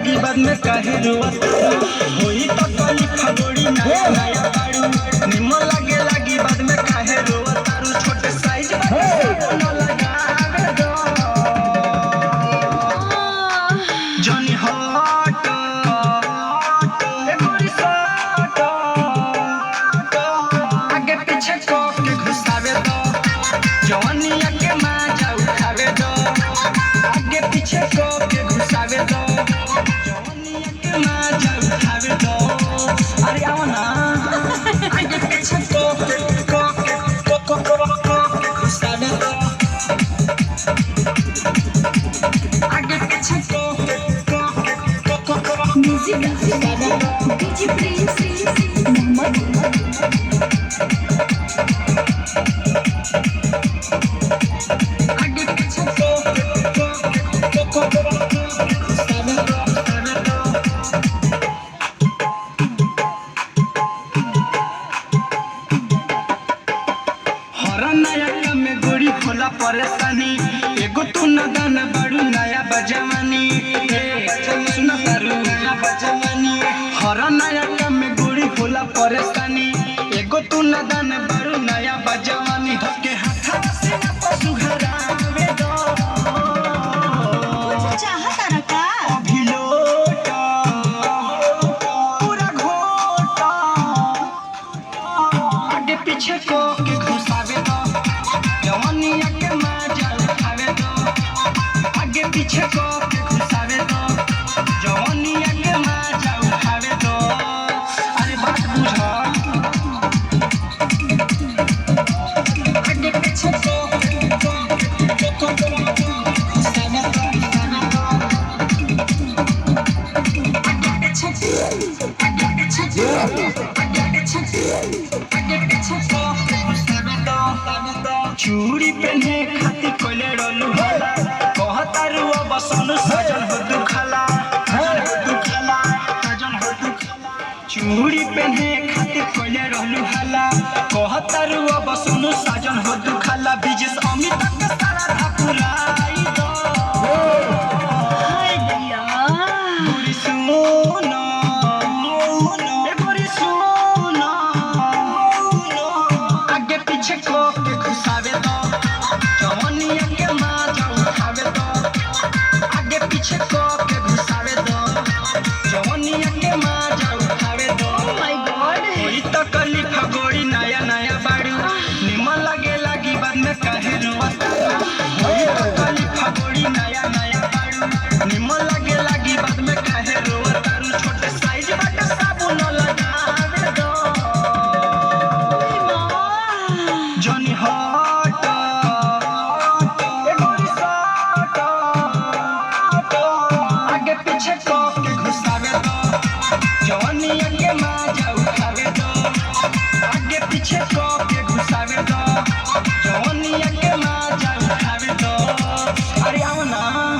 लगी बाद में काहे रोवत होई तो कली खगोड़ी नया नया बाड़ू निमन लगी बाद में काहे रोवत तारू छोटे साइज बाटे न लगावे दो जनी हट ए गोरी सट आगे पीछे को के घुसावे दो जवानिया के मजा उठावे दो आगे पीछे को के घुसावे दो जवानिया के मजा उठावे दो अरे आओ ना आगे पीछे को के घुसावे दो आगे पीछे को म्यूजिक डीजे प्रिंस मोहम्मद आगे पीछे को घुसावे दो हर नया काम में गोरी होला परेशानी एगो तू न दान बड़ू नया बजवानी सुन तारू नया बजवानी हर नया काम में गोरी होला परेशानी एगो तू न दान बड़ू नया बजवानी धके हाथ से न पशु घरावे दो चाहता ना का अभी लोटा पूरा घोटा आगे पीछे को के घुसावे दो जवानिया के मजा उठावे दो आगे पीछे को के घुसावे दो जवानिया के मजा उठावे दो अरे बात बुझो आगे पीछे को घुसावे दो आगे पीछे को घुसावे दो चूड़ी पहने खाती कोले रोलू होला कहतारू अब सोनू सजन हो दुखला चूड़ी पहने खाती कोले रोलू होला कहतारू अब सोनू सजन हो दुखला बिजस अमित के सारा धापुराई दो हाय दिया गोरी सुनो ए गोरी सुनो आगे पीछे को के घुसावे दो जवानिया के मजा उठावे दो आगे पीछे को के घुसावे दो जवानिया के मजा उठावे दो माय गॉड कोई तो कली फगोड़ी नया नया बाड़ू निमन लगी बाद में काहे रोवत कोई तो कली फगोड़ी नया नया बाड़ू निमन लगी बाद में काहे रोवत तारू छोटे साइज बाटे साबुन लगावे दो जनी हट ए गोरी सट आगे पीछे को के घुसावे दो जवानिया के मजा उठावे दो आगे पीछे को